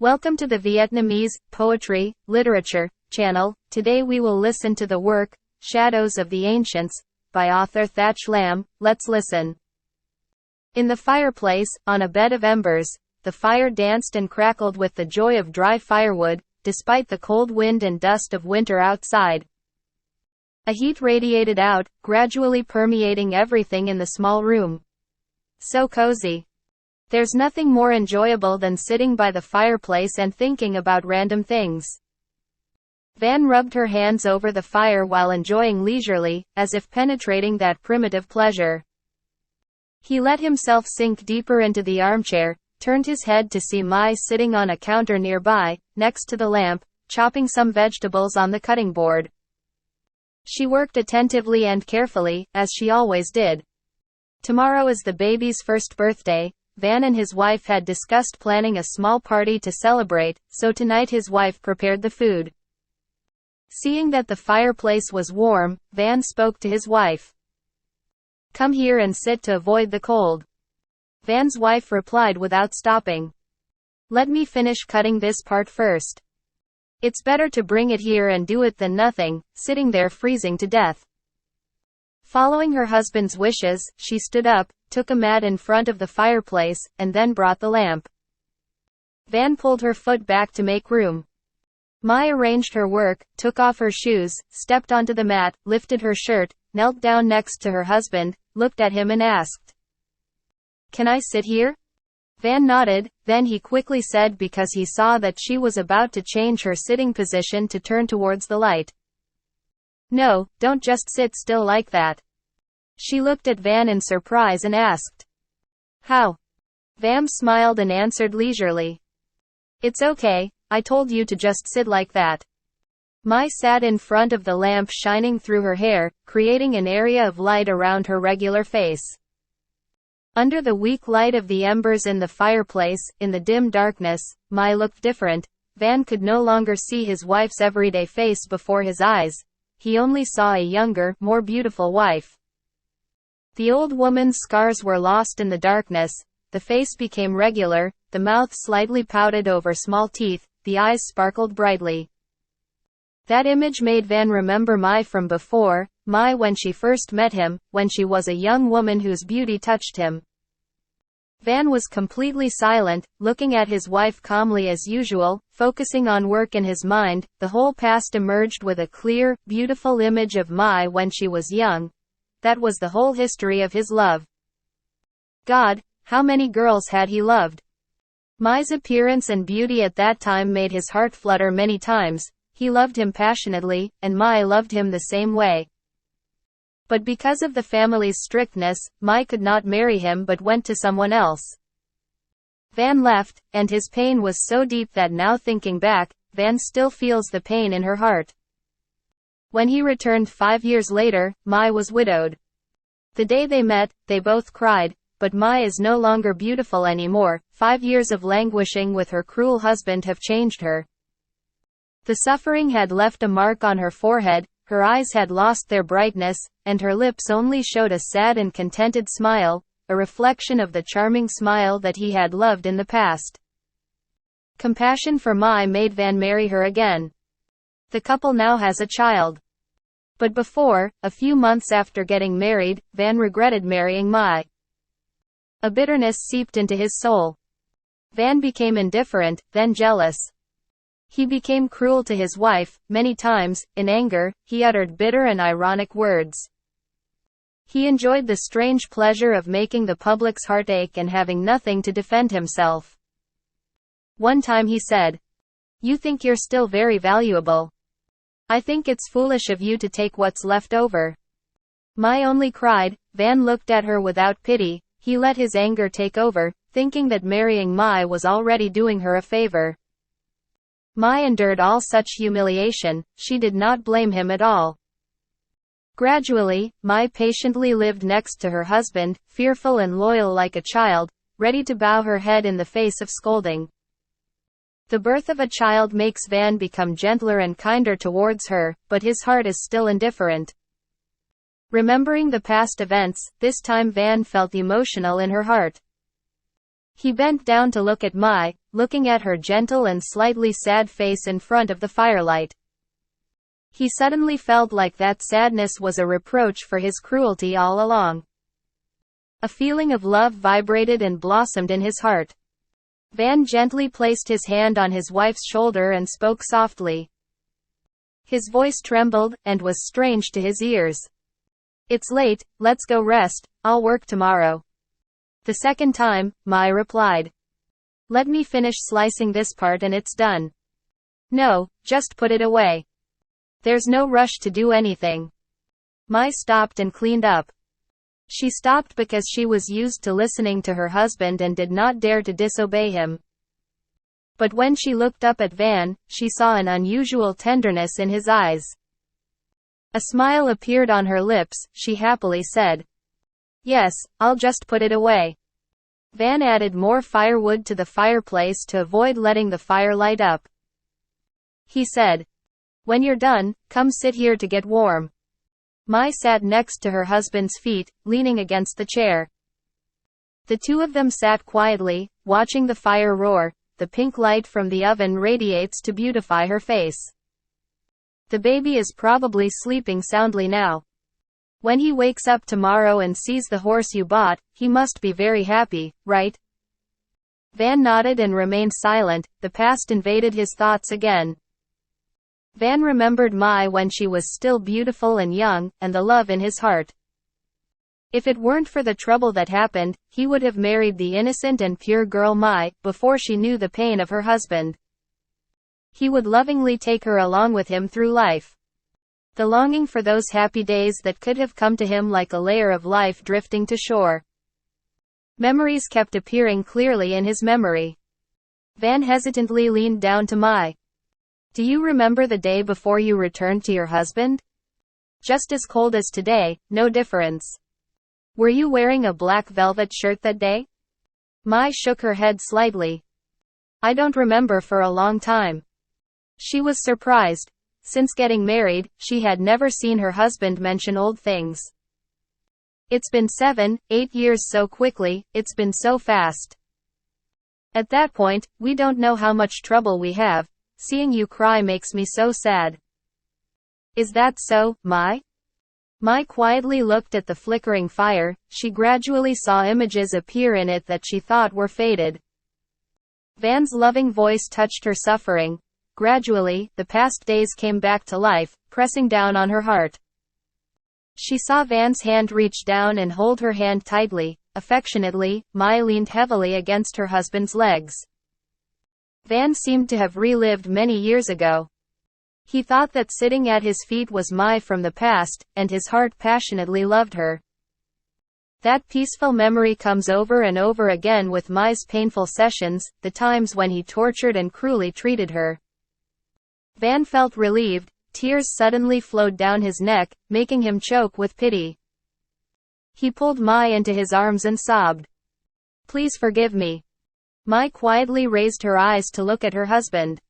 Welcome to the Vietnamese Poetry, Literature channel. Today we will listen to the work, Shadows of the Ancients, by author Thach Lam. Let's listen. In the fireplace, on a bed of embers, the fire danced and crackled with the joy of dry firewood, despite the cold wind and dust of winter outside. A heat radiated out, gradually permeating everything in the small room. So cozy. There's nothing more enjoyable than sitting by the fireplace and thinking about random things. Van rubbed her hands over the fire while enjoying leisurely, as if penetrating that primitive pleasure. He let himself sink deeper into the armchair, turned his head to see Mai sitting on a counter nearby, next to the lamp, chopping some vegetables on the cutting board. She worked attentively and carefully, as she always did. Tomorrow is the baby's first birthday. Van and his wife had discussed planning a small party to celebrate, so tonight his wife prepared the food. Seeing that the fireplace was warm, Van spoke to his wife. "Come here and sit to avoid the cold." Van's wife replied without stopping. "Let me finish cutting this part first. It's better to bring it here and do it than nothing, sitting there freezing to death." Following her husband's wishes, she stood up, took a mat in front of the fireplace, and then brought the lamp. Van pulled her foot back to make room. Mai arranged her work, took off her shoes, stepped onto the mat, lifted her shirt, knelt down next to her husband, looked at him and asked, "Can I sit here?" Van nodded, then he quickly said because he saw that she was about to change her sitting position to turn towards the light. "No, don't just sit still like that." She looked at Van in surprise and asked, "How?" Van smiled and answered leisurely, "It's okay, I told you to just sit like that." Mai sat in front of the lamp shining through her hair, creating an area of light around her regular face. Under the weak light of the embers in the fireplace, in the dim darkness, Mai looked different. Van could no longer see his wife's everyday face before his eyes. He only saw a younger, more beautiful wife. The old woman's scars were lost in the darkness, the face became regular, the mouth slightly pouted over small teeth, the eyes sparkled brightly. That image made Van remember Mai from before, Mai when she first met him, when she was a young woman whose beauty touched him. Van was completely silent, looking at his wife calmly as usual, focusing on work in his mind. The whole past emerged with a clear, beautiful image of Mai when she was young. That was the whole history of his love. God, how many girls had he loved? Mai's appearance and beauty at that time made his heart flutter many times. He loved him passionately, and Mai loved him the same way. But because of the family's strictness, Mai could not marry him but went to someone else. Van left, and his pain was so deep that now thinking back, Van still feels the pain in her heart. When he returned 5 years later, Mai was widowed. The day they met, they both cried, but Mai is no longer beautiful anymore. 5 years of languishing with her cruel husband have changed her. The suffering had left a mark on her forehead, her eyes had lost their brightness, and her lips only showed a sad and contented smile, a reflection of the charming smile that he had loved in the past. Compassion for Mai made Van marry her again. The couple now has a child. But before, a few months after getting married, Van regretted marrying Mai. A bitterness seeped into his soul. Van became indifferent, then jealous. He became cruel to his wife. Many times, in anger, he uttered bitter and ironic words. He enjoyed the strange pleasure of making the public's heart ache and having nothing to defend himself. One time he said, "You think you're still very valuable. I think it's foolish of you to take what's left over." Mai only cried. Van looked at her without pity. He let his anger take over, thinking that marrying Mai was already doing her a favor. Mai endured all such humiliation. She did not blame him at all. Gradually, Mai patiently lived next to her husband, fearful and loyal like a child, ready to bow her head in the face of scolding. The birth of a child makes Van become gentler and kinder towards her, but his heart is still indifferent. Remembering the past events, this time Van felt emotional in her heart. He bent down to look at Mai, looking at her gentle and slightly sad face in front of the firelight. He suddenly felt like that sadness was a reproach for his cruelty all along. A feeling of love vibrated and blossomed in his heart. Van gently placed his hand on his wife's shoulder and spoke softly. His voice trembled, and was strange to his ears. "It's late, let's go rest, I'll work tomorrow." The second time, Mai replied. "Let me finish slicing this part and it's done." "No, just put it away. There's no rush to do anything." Mai stopped and cleaned up. She stopped because she was used to listening to her husband and did not dare to disobey him. But when she looked up at Van, she saw an unusual tenderness in his eyes. A smile appeared on her lips. She happily said, "Yes, I'll just put it away." Van added more firewood to the fireplace to avoid letting the fire light up. He said, "When you're done, come sit here to get warm." Mai sat next to her husband's feet, leaning against the chair. The two of them sat quietly, watching the fire roar. The pink light from the oven radiates to beautify her face. "The baby is probably sleeping soundly now. When he wakes up tomorrow and sees the horse you bought, he must be very happy, right?" Van nodded and remained silent. The past invaded his thoughts again. Van remembered Mai when she was still beautiful and young, and the love in his heart. If it weren't for the trouble that happened, he would have married the innocent and pure girl Mai, before she knew the pain of her husband. He would lovingly take her along with him through life. The longing for those happy days that could have come to him like a layer of life drifting to shore. Memories kept appearing clearly in his memory. Van hesitantly leaned down to Mai. "Do you remember the day before you returned to your husband? Just as cold as today, no difference. Were you wearing a black velvet shirt that day?" Mai shook her head slightly. "I don't remember for a long time." She was surprised. Since getting married, she had never seen her husband mention old things. "It's been 7, 8 years so quickly, it's been so fast. At that point, we don't know how much trouble we have. Seeing you cry makes me so sad." "Is that so, Mai?" Mai quietly looked at the flickering fire. She gradually saw images appear in it that she thought were faded. Van's loving voice touched her suffering. Gradually, the past days came back to life, pressing down on her heart. She saw Van's hand reach down and hold her hand tightly. Affectionately, Mai leaned heavily against her husband's legs. Van seemed to have relived many years ago. He thought that sitting at his feet was Mai from the past, and his heart passionately loved her. That peaceful memory comes over and over again with Mai's painful sessions, the times when he tortured and cruelly treated her. Van felt relieved. Tears suddenly flowed down his neck, making him choke with pity. He pulled Mai into his arms and sobbed. "Please forgive me." Mai quietly raised her eyes to look at her husband.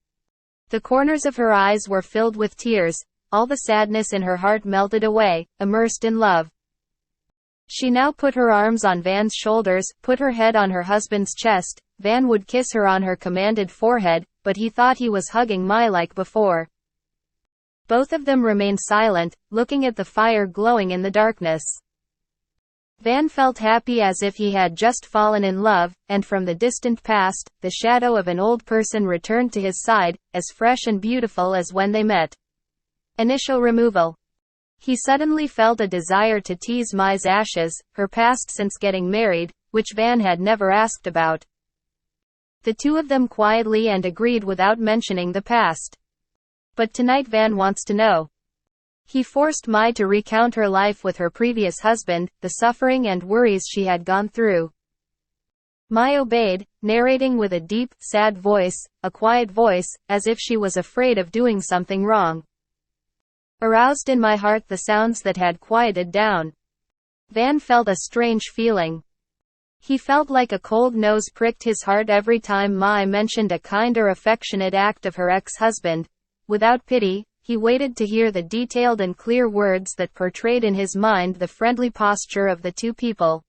The corners of her eyes were filled with tears. All the sadness in her heart melted away, immersed in love. She now put her arms on Van's shoulders, put her head on her husband's chest. Van would kiss her on her commanded forehead, but he thought he was hugging Mai like before. Both of them remained silent, looking at the fire glowing in the darkness. Van felt happy as if he had just fallen in love, and from the distant past, the shadow of an old person returned to his side, as fresh and beautiful as when they met. Initial removal. He suddenly felt a desire to tease Mai's ashes, her past since getting married, which Van had never asked about. The two of them quietly and agreed without mentioning the past. But tonight Van wants to know. He forced Mai to recount her life with her previous husband, the suffering and worries she had gone through. Mai obeyed, narrating with a deep, sad voice, a quiet voice, as if she was afraid of doing something wrong. Aroused in my heart the sounds that had quieted down. Van felt a strange feeling. He felt like a cold nose pricked his heart every time Mai mentioned a kind or affectionate act of her ex-husband. Without pity, he waited to hear the detailed and clear words that portrayed in his mind the friendly posture of the two people.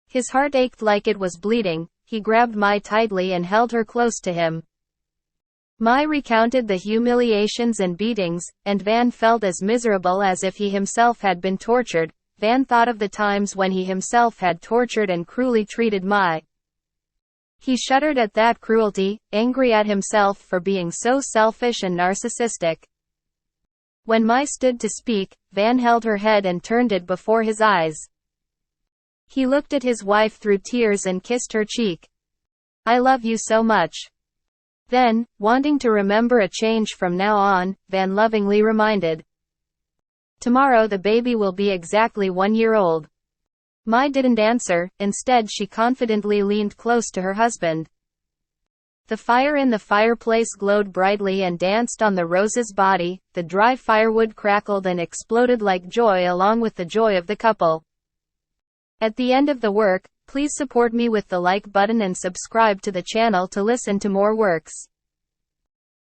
His heart ached like it was bleeding. he grabbed Mai tightly and held her close to him. Mai recounted the humiliations and beatings, and Van felt as miserable as if he himself had been tortured. Van thought of the times when he himself had tortured and cruelly treated Mai. He shuddered at that cruelty, angry at himself for being so selfish and narcissistic. When Mai stood to speak, Van held her head and turned it before his eyes. He looked at his wife through tears and kissed her cheek. "I love you so much." Then, wanting to remember a change from now on, Van lovingly reminded, "Tomorrow the baby will be exactly 1 year old." Mai didn't answer, instead she confidently leaned close to her husband. The fire in the fireplace glowed brightly and danced on the rose's body, the dry firewood crackled and exploded like joy along with the joy of the couple. At the end of the work, please support me with the like button and subscribe to the channel to listen to more works.